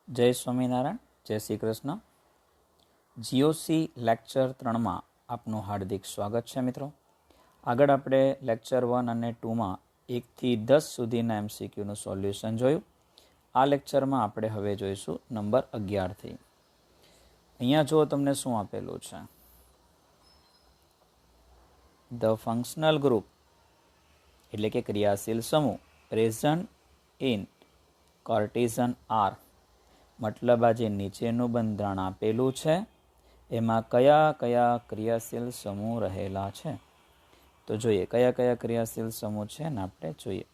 જય સ્વામિનારાયણ, જય Shri Krishna. GOC lecture 3માં આપનું હાર્દિક સ્વાગત છે મિત્રો. આગળ આપણે લેક્ચર 1 અને 2માં 1 થી 10 સુધીના એમસીક્યુનું સોલ્યુશન જોયું. આ લેક્ચરમાં આપણે હવે જોઈશું નંબર 11થી. અહીંયા જો તમને શું આપેલું છે, ધ ફંક્શનલ ગ્રુપ એટલે કે ક્રિયાશીલ સમૂહ પ્રેઝન્ટ ઇન કાર્ટેશિયન આર, મતલબ આ જે નીચેનું બંધારણ આપેલું છે એમાં કયા કયા ક્રિયાશીલ સમૂહ રહેલા છે. તો જોઈએ કયા કયા ક્રિયાશીલ સમૂહ છે ને આપણે જોઈએ.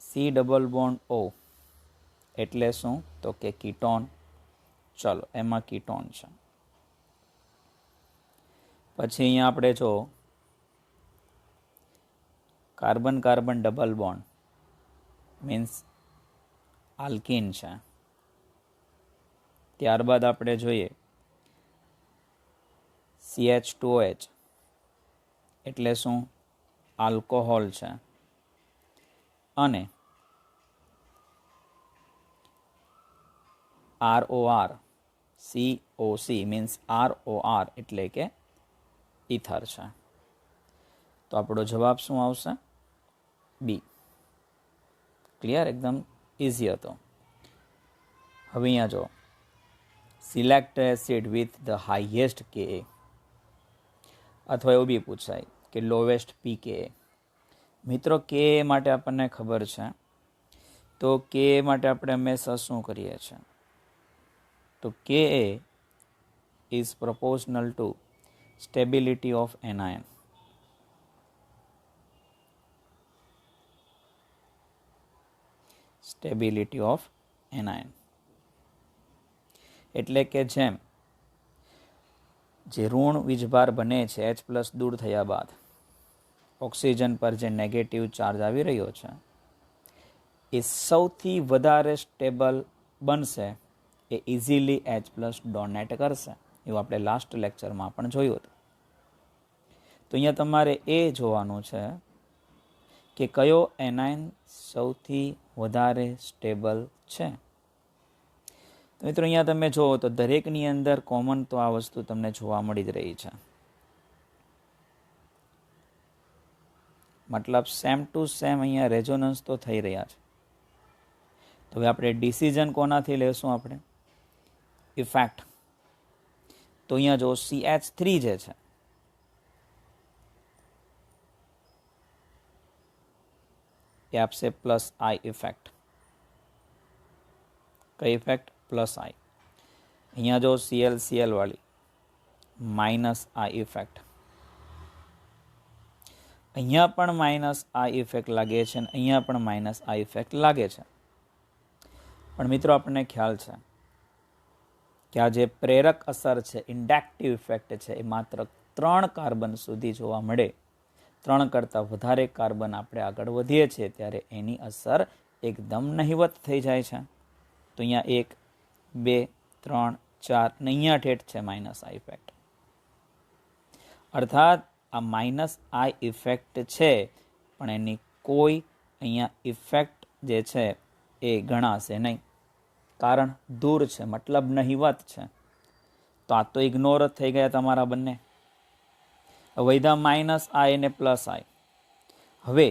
સી ડબલ બોન્ડ ઓ એટલે શું, તો કે કીટોન. ચલો એમાં કીટોન છે. પછી અહીંયા આપણે જો carbon carbon double bond means alkene છે. ત્યારબાદ આપણે જોઈએ CH2OH એટલે શું, આલ્કોહોલ છે. અને ROR COC મીન્સ ROR એટલે કે ઇથર છે. તો આપણો જવાબ શું આવશે, બી. ક્લિયર, એકદમ ઇઝી હતો. હવે અહીંયા જો select acid with the highest Ka, અથવા એવું બી પૂછાય કે લોવેસ્ટ pKa. મિત્રો Ka માટે આપણને ખબર છે, તો Ka માટે આપણે હંમેશા શું કરીએ છીએ, તો Ka is proportional to stability of anion. Stability of anion એટલે કે જેમ જે ઋણ વીજભાર બને છે H+ દૂર થયા બાદ ઓક્સિજન પર જે નેગેટિવ ચાર્જ આવી રહ્યો છે એ સૌથી વધારે સ્ટેબલ બનશે, એ ઇઝીલી H+ ડોનેટ કરશે. એવું આપણે લાસ્ટ લેક્ચરમાં પણ જોયું હતું. તો અહીંયા તમારે એ જોવાનું છે કે કયો એનાયન સૌથી વધારે સ્ટેબલ છે. તો મિત્રો અહીંયા તમે જુઓ તો દરેકની અંદર કોમન તો આ વસ્તુ તમને જોવા મળી જ રહી છે. મતલબ સેમ ટુ સેમ અહીંયા રેઝોનન્સ તો થઈ રહ્યા છે. તો હવે આપણે ડિસિઝન કોનાથી લેશું, આપણે ઇફેક્ટ. તો અહીંયા જો CH3 જે છે એ આપશે પ્લસ આઈ ઇફેક્ટ. કઈ ઇફેક્ટ, પ્લસ આઈ. અહીંયા જો ClCl વાળી માઇનસ આઈ ઇફેક્ટ. અહીંયા પણ માઇનસ આઈ ઇફેક્ટ લાગે છે અને અહીંયા પણ માઇનસ આઈ ઇફેક્ટ લાગે છે. પણ મિત્રો આપણને ખ્યાલ છે કે આ જે પ્રેરક અસર છે, ઇન્ડક્ટિવ ઇફેક્ટ છે, એ માત્ર 3 કાર્બન સુધી જોવા મળે. 3 કરતાં વધારે કાર્બન આપણે આગળ વધીએ છીએ ત્યારે એની અસર એકદમ નહિવત થઈ જાય છે. તો અહીંયા 1, 2, 3, 4 ને અહીંયા ઠેઠ છે માઇનસ આઈ ઇફેક્ટ. અર્થાત આ માઇનસ આઈ ઇફેક્ટ છે પણ એની કોઈ અહીંયા ઇફેક્ટ જે છે એ ગણાશે નહીં, કારણ દૂર છે, મતલબ નહિવત છે. તો આ તો ઇગ્નોર જ થઈ ગયા તમારા બંને. વૈધા માઇનસ આઈ અને પ્લસ આઈ. હવે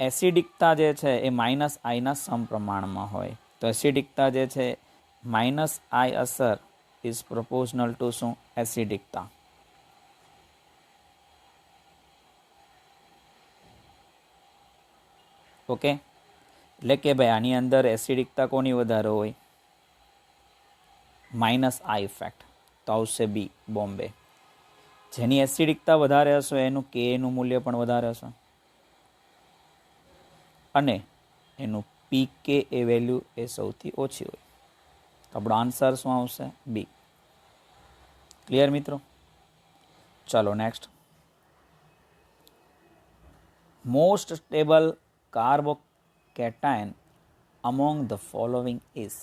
એસિડિકતા જે છે એ માઇનસ આઈના સમપ્રમાણમાં હોય. તો એસિડિકતા જે છે માઇનસ આઈ અસર ઇઝ પ્રોપોર્શનલ ટુ શું, એસિડિકતા. ઓકે, એટલે કે ભાઈ આની અંદર એસિડિકતા કોની વધારે હોય, માઇનસ આઈ ઇફેક્ટ. તો આવશે બી, બોમ્બે. જેની એસિડિકતા વધારે હશે એનું Ka નું મૂલ્ય પણ વધારે હશે અને એનું pKa વેલ્યુ એ સૌથી ઓછી હોય. તો આપણો આન્સર શું આવશે, બી. ક્લિયર મિત્રો? ચાલો next. Most stable carbocation among the following is.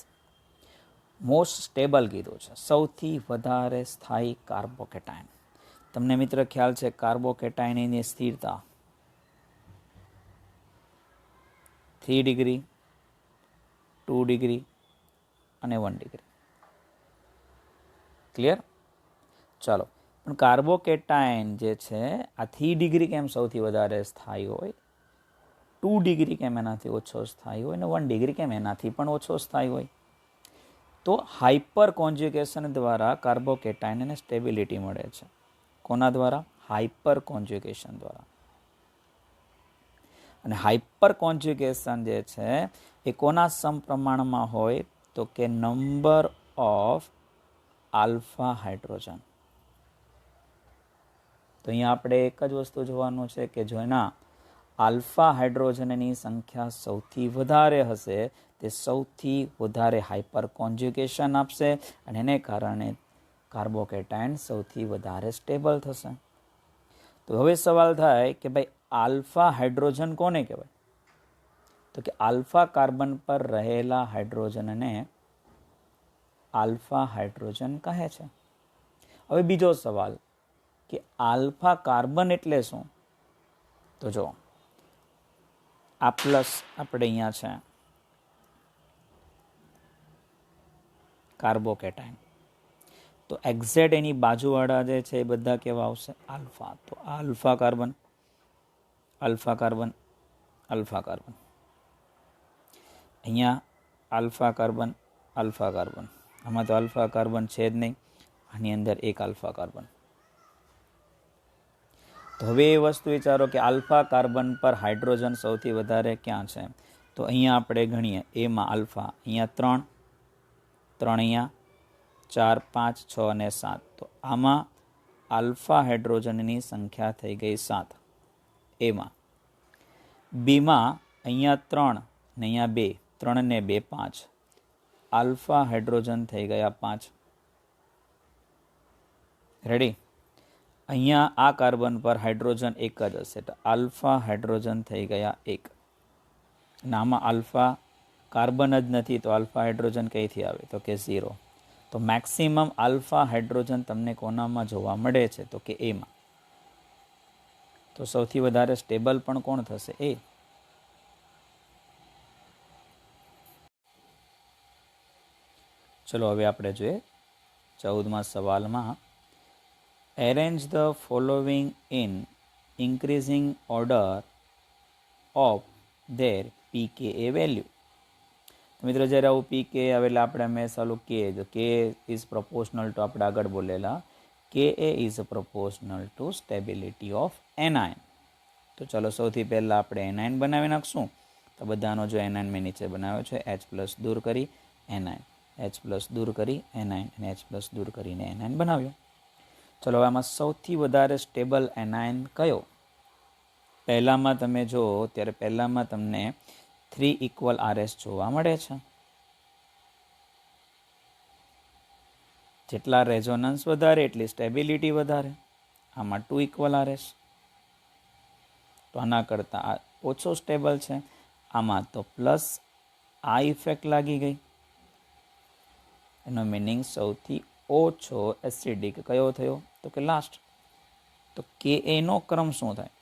Most stable કીધું છે, સૌથી વધારે સ્થાયી કાર્બોકેટાયન. તમને મિત્ર ખ્યાલ છે કાર્બોકેટાયનની સ્થિરતા 3 ડિગ્રી, 2 ડિગ્રી અને 1 ડિગ્રી. ક્લિયર? ચાલો, પણ કાર્બોકેટાયન જે છે આ 3 ડિગ્રી કેમ સૌથી વધારે સ્થાયી હોય, 2 ડિગ્રી કેમ એનાથી ઓછો સ્થાયી હોય, અને 1 ડિગ્રી કેમ એનાથી પણ ઓછો સ્થાયી હોય? તો હાઇપર કોન્જ્યુગેશન દ્વારા કાર્બોકેટાયનને સ્ટેબિલિટી મળે છે. કોના દ્વારા? હાઇપર કોન્જ્યુગેશન દ્વારા. અને હાઇપર કોન્જ્યુગેશન જે છે એ કોના સમપ્રમાણમાં હોય? તો કે નંબર ઓફ આલ્ફા હાઇડ્રોજન. તો અહીંયા આપણે એક જ વસ્તુ જોવાનું છે કે જો એના આલ્ફા હાઇડ્રોજનની સંખ્યા સૌથી વધારે હશે તે સૌથી વધારે હાઇપર કોન્જ્યુગેશન આપશે અને એને કારણે કાર્બોકેટાયન સૌથી વધારે સ્ટેબલ થશે. તો હવે સવાલ થાય કે ભાઈ આલ્ફા હાઇડ્રોજન કોને કહેવાય? તો કે આલ્ફા કાર્બન પર રહેલા હાઇડ્રોજનને આલ્ફા હાઇડ્રોજન કહે છે. હવે બીજો સવાલ કે આલ્ફા કાર્બન એટલે શું? તો જો આ પ્લસ આપણે અહીંયા છે કાર્બોકેટાયન, તો એક્ઝેક્ટ એની બાજુવાળા જે છે એ બધા કેવા આવશે? આલ્ફા. તો alpha carbon, alpha carbon, alpha carbon. અહીંયા આલ્ફા કાર્બન, આલ્ફા કાર્બન. આમાં તો આલ્ફા કાર્બન છે જ નહીં, આની અંદર એક આલ્ફા કાર્બન. તો હવે એ વસ્તુ વિચારો કે આલ્ફા કાર્બન પર હાઇડ્રોજન સૌથી વધારે ક્યાં છે? તો અહીંયા આપણે ગણીએ એમાં આલ્ફા, અહીંયા 3, 3 અહીંયા 4, 5, 6 અને 7. તો આમાં આલ્ફા હાઇડ્રોજનની સંખ્યા થઈ ગઈ 7. એમાં બીમાં અહીંયા 3 ને અહીંયા 2, 3 ને 2 5. આલ્ફા હાઇડ્રોજન થઈ ગયા 5. રેડી? અહીંયા આ કાર્બન પર હાઇડ્રોજન એક જ હશે, તો આલ્ફા હાઇડ્રોજન થઈ ગયા 1. અને આમાં આલ્ફા કાર્બન જ નથી, તો આલ્ફા હાઇડ્રોજન કઈથી આવે? તો કે 0. તો મેક્સિમમ આલ્ફા હાઇડ્રોજન તમને કોનામાં જોવા મળે છે? તો કે એમાં. તો સૌથી વધારે સ્ટેબલ પણ કોણ થશે? એ. ચલો હવે આપણે જોઈએ 14મા સવાલમાં, arrange the following in increasing order of their pKa value. મિત્રો જ્યારે આવું પીકે આવે એટલે આપણે હંમેશા ઓલું કે કે ઇઝ પ્રોપોર્શનલ ટુ આપણે આગળ બોલેલા કે એ is proportional to stability of anion. તો ચલો સૌથી પહેલાં આપણે એનાયન બનાવી નાખશું. તો બધાનો જો એનાયન મેં નીચે બનાવ્યો છે, H+ દૂર કરી એનાયન, H+ દૂર કરી એનાયન અને H+ દૂર કરીને એનાયન બનાવ્યો. ચલો આમાં સૌથી વધારે સ્ટેબલ એનાયન કયો? પહેલામાં તમે જો ત્યારે પહેલામાં તમને 3 ઇક્વલ RS જોવા મળે છે. જેટલા રેઝોનન્સ વધારે એટલી સ્ટેબિલિટી વધારે. આમાં 2 ઇક્વલ RS, તો આના કરતાં ઓછો સ્ટેબલ છે. આમાં તો પ્લસ આ ઇફેક્ટ લાગી ગઈ. એનો મિનિંગ સૌથી ઓછો એસિડિક કયો થયો? તો કે લાસ્ટ. તો કે એનો ક્રમ શું થાય?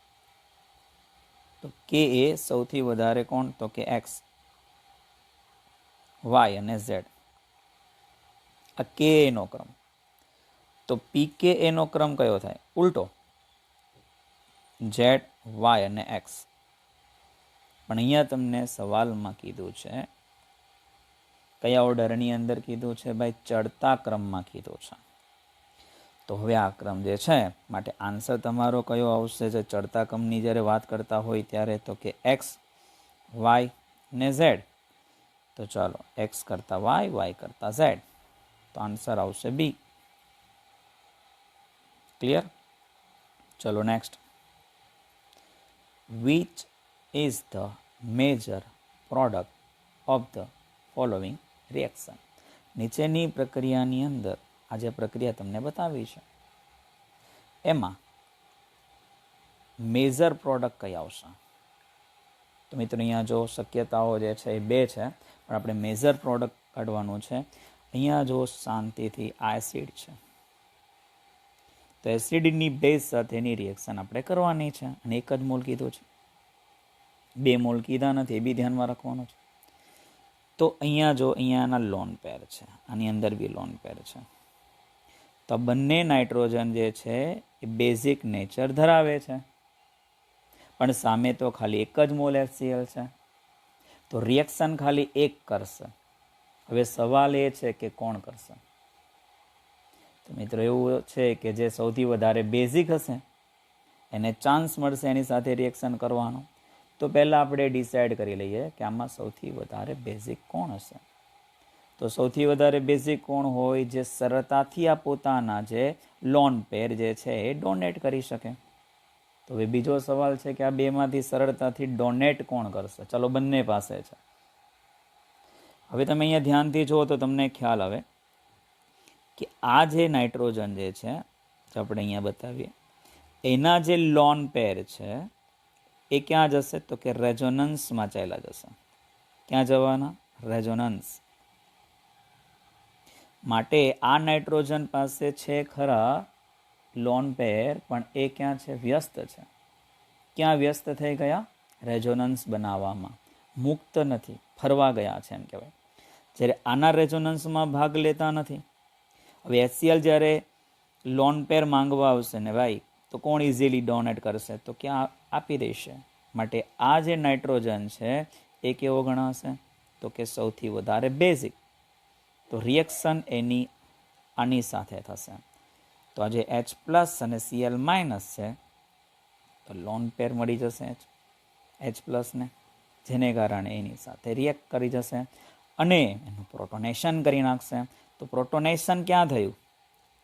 તો કે એ સૌથી વધારે કોણ? તો કે X, Y અને Z. આ કે એનો ક્રમ. તો પીકે એનો ક્રમ કયો થાય? ઉલટો, Z, Y અને X. પણ અહીંયા તમને સવાલમાં કીધું છે કયા ઓર્ડરની અંદર કીધું છે? ભાઈ ચડતા ક્રમમાં કીધું છે. તો હવે આ ક્રમ જે છે માટે આન્સર તમારો કયો આવશે? જે ચડતા ક્રમની જ્યારે વાત કરતા હોય ત્યારે તો કે X, Y ને Z. તો ચાલો X કરતાં Y, Y કરતાં Z. તો આન્સર આવશે બી. ક્લિયર? ચલો next. Which is the major product of the following reaction? નીચેની પ્રક્રિયાની અંદર આ જે પ્રક્રિયા તમને બતાવી છે એમાં મેજર પ્રોડક્ટ કઈ આવશે? તો મિત્રો અહીંયા જો શક્યતાઓ જે છે એ 2 છે, પણ આપણે મેજર પ્રોડક્ટ કાઢવાનું છે. અહીંયા જો શાંતિથી આ એસિડ છે, તો એસિડની બેઝ સાથેની રિએક્શન આપણે કરવાની છે અને એક જ મોલ કીધું છે, 2 મોલ કીધા નથી, એ બી ધ્યાનમાં રાખવાનું છે. તો અહીંયા જો અહીંયાના લોન પેર છે, આની અંદર બી લોન પેર છે, તો બંને નાઇટ્રોજન જે છે એ બેઝિક નેચર ધરાવે છે, પણ સામે તો ખાલી એક જ મોલ HCl છે, તો રિએક્શન ખાલી એક કરશે. હવે સવાલ એ છે કે કોણ કરશે? તો મિત્રો એવું છે કે જે સૌથી વધારે બેઝિક હશે એને ચાન્સ મળશે એની સાથે રિએક્શન કરવાનો. તો પહેલાં આપણે ડિસાઇડ કરી લઈએ કે આમાં સૌથી વધારે બેઝિક કોણ હશે. તો સૌથી વધારે બેઝિક કોણ હોય જે સરળતાથી આ પોતાના જે લોન પેર જે છે એ ડોનેટ કરી શકે. તો હવે બીજો સવાલ છે કે આ બેમાંથી સરળતાથી ડોનેટ કોણ કરશે? ચલો, બંને પાસે છે. હવે તમે અહીંયા ધ્યાનથી જુઓ તો તમને ખ્યાલ આવે કે આ જે નાઇટ્રોજન જે છે, જે આપણે અહીંયા બતાવીએ, એના જે લોન પેર છે એ ક્યાં જશે? તો કે રેઝોનન્સમાં ચાલ્યા જશે. ક્યાં જવાના? રેઝોનન્સ. માટે આ નાઇટ્રોજન પાસે છે ખરા લોન પેર, પણ એ ક્યાં છે? વ્યસ્ત છે. ક્યાં વ્યસ્ત થઈ ગયા? રેઝોનન્સ બનાવવામાં. મુક્ત નથી, ફરવા ગયા છે એમ કહેવાય. જ્યારે આના રેઝોનન્સમાં ભાગ લેતા નથી. હવે HCl જ્યારે લોન પેર માંગવા આવશે ને ભાઈ, તો કોણ ઇઝીલી ડોનેટ કરશે? તો ક્યાં આપી દેશે. માટે આ જે નાઇટ્રોજન છે એ કેવો ગણાશે? તો કે સૌથી વધારે બેઝિક. તો રિએક્શન એની આની સાથે થશે. તો આ જે H+ અને Cl- છે, તો લોન પેર મળી જશે H+ ને, જેને કારણે એની સાથે રિએક્ટ કરી જશે અને એનું પ્રોટોનેશન કરી નાખશે. તો પ્રોટોનેશન ક્યાં થયું?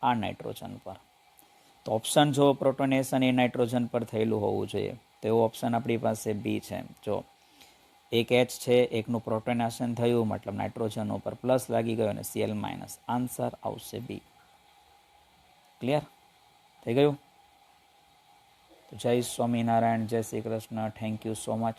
આ નાઇટ્રોજન પર. તો ઓપ્શન જો પ્રોટોનેશન એ નાઇટ્રોજન પર થયેલું હોવું જોઈએ, તો એવો ઓપ્શન આપણી પાસે બી છે. જો એક H છે, એકનું પ્રોટોનેશન થયું, મતલબ નાઇટ્રોજન ઉપર પ્લસ લાગી ગયો અને Cl-. આન્સર આવશે બી. ક્લિયર થઈ ગયું? તો જય સ્વામિનારાયણ, જય Shri Krishna. Thank you so much.